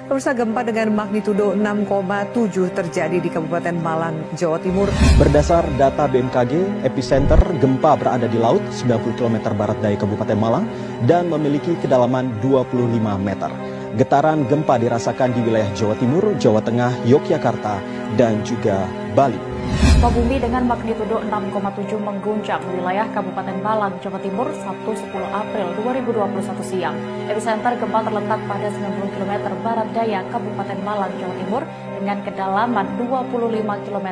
Pemirsa, gempa dengan magnitudo 6,7 terjadi di Kabupaten Malang, Jawa Timur. Berdasar data BMKG, epicenter gempa berada di laut 90 km barat daya Kabupaten Malang dan memiliki kedalaman 25 meter. Getaran gempa dirasakan di wilayah Jawa Timur, Jawa Tengah, Yogyakarta, dan juga Bali. Gempa bumi dengan magnitudo 6,7 mengguncang wilayah Kabupaten Malang, Jawa Timur, Sabtu 10 April 2021 siang. Epicenter gempa terletak pada 90 km barat daya Kabupaten Malang, Jawa Timur dengan kedalaman 25 km.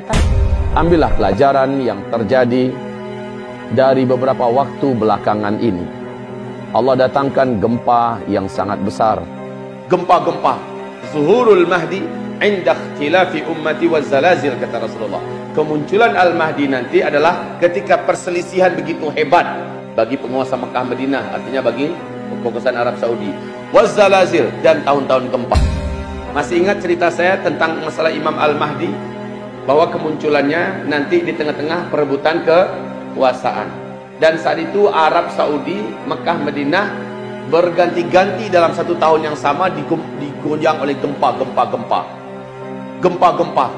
Ambillah pelajaran yang terjadi dari beberapa waktu belakangan ini. Allah datangkan gempa yang sangat besar. Gempa-gempa Zuhurul Mahdi inda ikhtilafi ummati wa zalazil, kata Rasulullah. Kemunculan Al-Mahdi nanti adalah ketika perselisihan begitu hebat bagi penguasa Mekah Madinah, artinya bagi kekuasaan Arab Saudi. Wazzalazil, dan tahun-tahun gempa. Masih ingat cerita saya tentang masalah Imam Al-Mahdi, bahwa kemunculannya nanti di tengah-tengah perebutan kekuasaan. Dan saat itu Arab Saudi, Mekah Madinah berganti-ganti dalam satu tahun yang sama digoyang oleh gempa-gempa.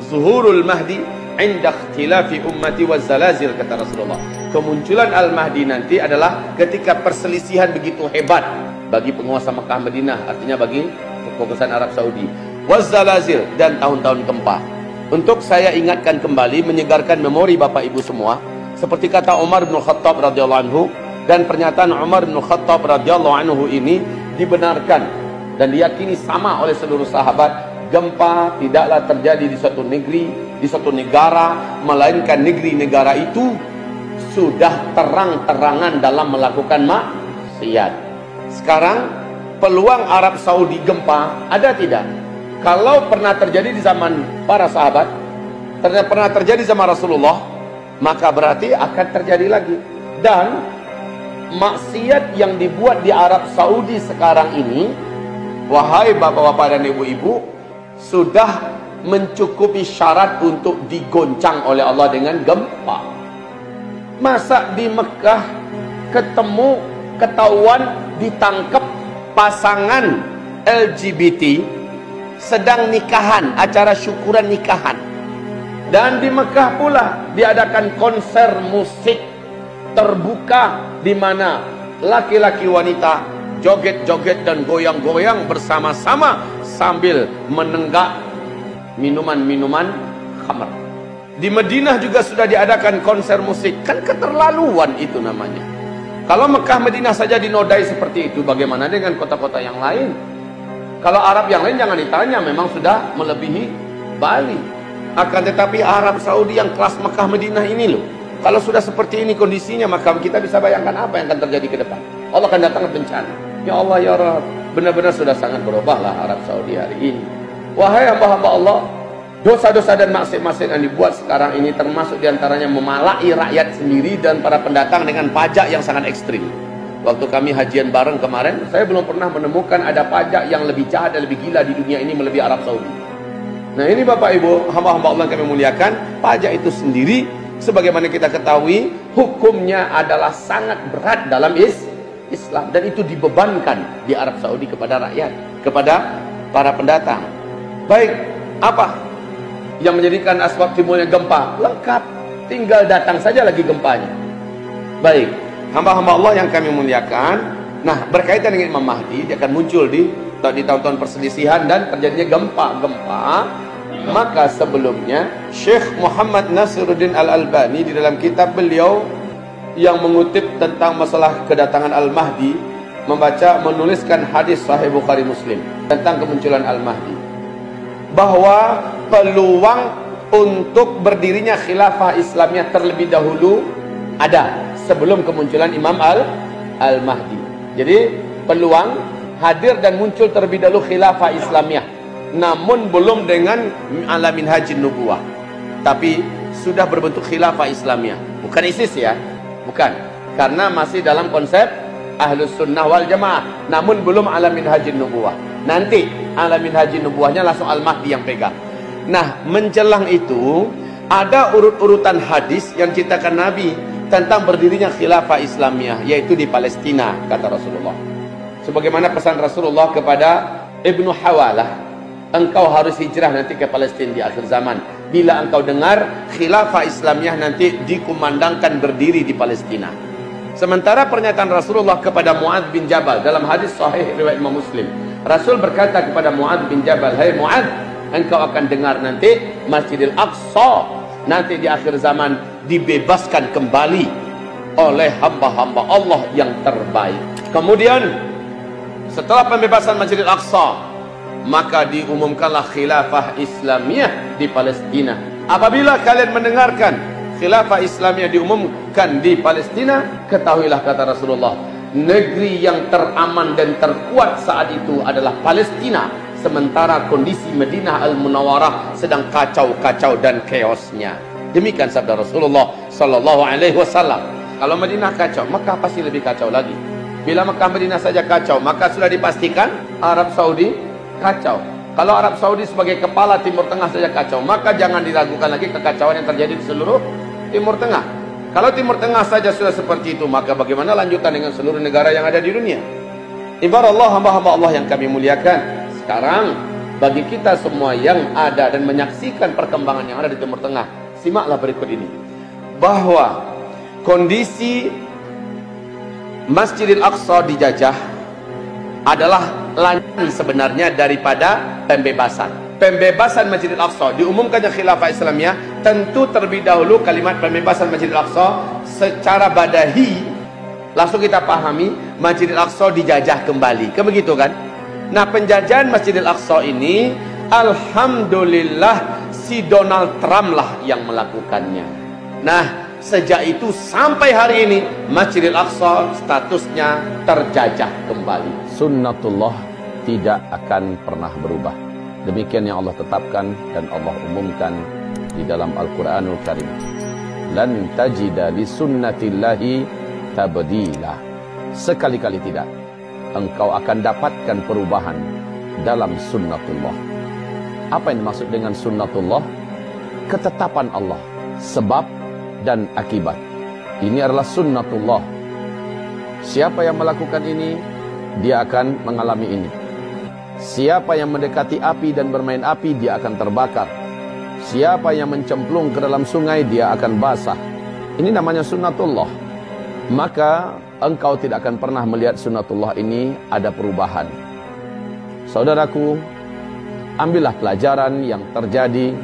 Zuhurul Mahdi inda ikhtilafi ummati wa zalazil, kata Rasulullah. Kemunculan Al-Mahdi nanti adalah ketika perselisihan begitu hebat bagi penguasa Mekah Madinah, artinya bagi kekuasaan Arab Saudi. Wazzalazil, dan tahun-tahun gempa. Untuk saya ingatkan kembali, menyegarkan memori Bapak Ibu semua, seperti kata Umar bin Khattab radhiyallahu anhu, dan pernyataan Umar bin Khattab radhiyallahu anhu ini dibenarkan dan diyakini sama oleh seluruh sahabat. Gempa tidaklah terjadi di suatu negeri, di suatu negara, melainkan negeri-negara itu sudah terang-terangan dalam melakukan maksiat. Sekarang peluang Arab Saudi gempa ada tidak? Kalau pernah terjadi di zaman para sahabat, pernah terjadi zaman Rasulullah, maka berarti akan terjadi lagi. Dan maksiat yang dibuat di Arab Saudi sekarang ini, wahai bapak-bapak dan ibu-ibu, sudah mencukupi syarat untuk digoncang oleh Allah dengan gempa. Masa di Mekah ketahuan ditangkap pasangan LGBT sedang nikahan, acara syukuran nikahan. Dan di Mekah pula diadakan konser musik terbuka di mana laki-laki wanita joget-joget dan goyang-goyang bersama-sama sambil menenggak minuman-minuman khamr. Di Madinah juga sudah diadakan konser musik. Kan keterlaluan itu namanya. Kalau Mekah Madinah saja dinodai seperti itu, bagaimana dengan kota-kota yang lain? Kalau Arab yang lain jangan ditanya, memang sudah melebihi Bali. Akan tetapi Arab Saudi yang kelas Mekah Madinah ini loh, kalau sudah seperti ini kondisinya, maka kita bisa bayangkan apa yang akan terjadi ke depan. Allah akan datangkan bencana. Ya Allah ya Rabb, benar-benar sudah sangat berubahlah Arab Saudi hari ini. Wahai hamba-hamba Allah, dosa-dosa dan maksiat-maksiat yang dibuat sekarang ini termasuk diantaranya memalai rakyat sendiri dan para pendatang dengan pajak yang sangat ekstrim. Waktu kami hajian bareng kemarin, saya belum pernah menemukan ada pajak yang lebih jahat dan lebih gila di dunia ini melebihi Arab Saudi. Nah ini Bapak Ibu, hamba-hamba Allah yang kami muliakan, pajak itu sendiri sebagaimana kita ketahui hukumnya adalah sangat berat dalam Islam, dan itu dibebankan di Arab Saudi kepada rakyat, kepada para pendatang. Baik, apa yang menjadikan asbab timbulnya gempa? Lengkap, tinggal datang saja lagi gempanya. Baik, hamba-hamba Allah yang kami muliakan, nah berkaitan dengan Imam Mahdi, dia akan muncul di tahun-tahun perselisihan dan terjadinya gempa-gempa. Maka sebelumnya Syekh Muhammad Nasiruddin Al-Albani di dalam kitab beliau yang mengutip tentang masalah kedatangan Al-Mahdi menuliskan hadis Sahih Bukhari Muslim tentang kemunculan Al-Mahdi, bahwa peluang untuk berdirinya khilafah Islamiyah terlebih dahulu ada sebelum kemunculan Imam Al-Mahdi. Jadi peluang hadir dan muncul terlebih dahulu khilafah Islamiyah, namun belum dengan ala minhajin nubuwah, tapi sudah berbentuk khilafah Islamiyah, bukan ISIS ya, bukan, karena masih dalam konsep Ahlus Sunnah wal Jamaah, namun belum ala minhajin nubuwah. Nanti ala minhajin nubuwahnya langsung Al-Mahdi yang pegang. Nah, menjelang itu ada urut-urutan hadis yang ceritakan Nabi tentang berdirinya khilafah Islamiyah, yaitu di Palestina, kata Rasulullah. Sebagaimana pesan Rasulullah kepada Ibnu Hawalah, engkau harus hijrah nanti ke Palestina di akhir zaman. Bila engkau dengar khilafah Islamiyah nanti dikumandangkan berdiri di Palestina. Sementara pernyataan Rasulullah kepada Mu'adz bin Jabal dalam hadis sahih riwayat Imam Muslim, Rasul berkata kepada Mu'adz bin Jabal, "Hai Mu'adz, engkau akan dengar nanti Masjidil Aqsa nanti di akhir zaman dibebaskan kembali oleh hamba-hamba Allah yang terbaik." Kemudian setelah pembebasan Masjidil Aqsa, maka diumumkanlah khilafah Islamiyah di Palestina. Apabila kalian mendengarkan khilafah Islamiyah diumumkan di Palestina, ketahuilah kata Rasulullah, negeri yang teraman dan terkuat saat itu adalah Palestina, sementara kondisi Madinah Al-Munawwarah sedang kacau-kacau dan chaosnya. Demikian sabda Rasulullah sallallahu alaihi wasallam. Kalau Madinah kacau, Mekah pasti lebih kacau lagi. Bila Mekah Madinah saja kacau, maka sudah dipastikan Arab Saudi kacau. Kalau Arab Saudi sebagai kepala Timur Tengah saja kacau, maka jangan diragukan lagi kekacauan yang terjadi di seluruh Timur Tengah. Kalau Timur Tengah saja sudah seperti itu, maka bagaimana lanjutan dengan seluruh negara yang ada di dunia? Ibarat Allah, hamba-hamba Allah yang kami muliakan. Sekarang bagi kita semua yang ada dan menyaksikan perkembangan yang ada di Timur Tengah, simaklah berikut ini, bahwa kondisi Masjidil Aqsa dijajah adalah lanjutan sebenarnya daripada pembebasan. Pembebasan Masjidil Aqsa diumumkannya khilafah Islamiyah, tentu terlebih dahulu kalimat pembebasan Masjidil Aqsa secara badahi langsung kita pahami Masjidil Aqsa dijajah kembali. Begitu kan? Nah, penjajahan Masjidil Aqsa ini alhamdulillah si Donald Trump lah yang melakukannya. Nah, sejak itu sampai hari ini Masjidil Aqsa statusnya terjajah kembali. Sunnatullah tidak akan pernah berubah. Demikian yang Allah tetapkan dan Allah umumkan di dalam Al-Quranul Karim. Lan tajida li sunnatillahi tabdila. Sekali-kali tidak engkau akan dapatkan perubahan dalam sunnatullah. Apa yang dimaksud dengan sunnatullah? Ketetapan Allah, sebab dan akibat. Ini adalah sunnatullah. Siapa yang melakukan ini, dia akan mengalami ini. Siapa yang mendekati api dan bermain api, dia akan terbakar. Siapa yang mencemplung ke dalam sungai, dia akan basah. Ini namanya sunnatullah. Maka engkau tidak akan pernah melihat sunnatullah ini ada perubahan. Saudaraku, ambillah pelajaran yang terjadi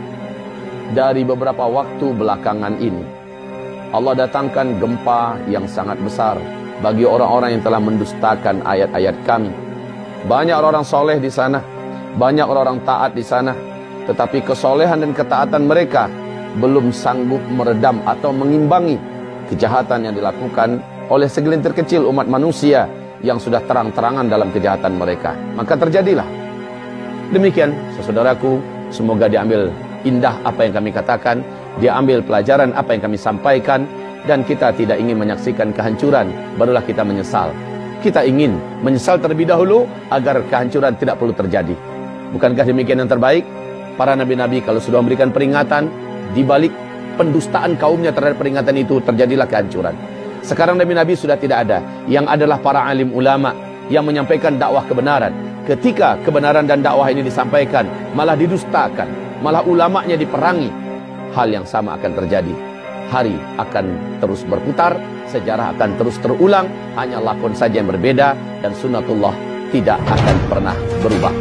dari beberapa waktu belakangan ini. Allah datangkan gempa yang sangat besar bagi orang-orang yang telah mendustakan ayat-ayat kami. Banyak orang-orang soleh di sana, banyak orang-orang taat di sana, tetapi kesolehan dan ketaatan mereka belum sanggup meredam atau mengimbangi kejahatan yang dilakukan oleh segelintir kecil umat manusia yang sudah terang-terangan dalam kejahatan mereka. Maka terjadilah demikian. Saudaraku, semoga diambil indah apa yang kami katakan, diambil pelajaran apa yang kami sampaikan, dan kita tidak ingin menyaksikan kehancuran barulah kita menyesal. Kita ingin menyesal terlebih dahulu agar kehancuran tidak perlu terjadi. Bukankah demikian yang terbaik? Para nabi-nabi kalau sudah memberikan peringatan, di balik pendustaan kaumnya terhadap peringatan itu terjadilah kehancuran. Sekarang nabi-nabi sudah tidak ada, yang adalah para alim ulama yang menyampaikan dakwah kebenaran. Ketika kebenaran dan dakwah ini disampaikan, malah didustakan, malah ulamanya diperangi, hal yang sama akan terjadi. Hari akan terus berputar, sejarah akan terus terulang, hanya lakon saja yang berbeda, dan sunnatullah tidak akan pernah berubah.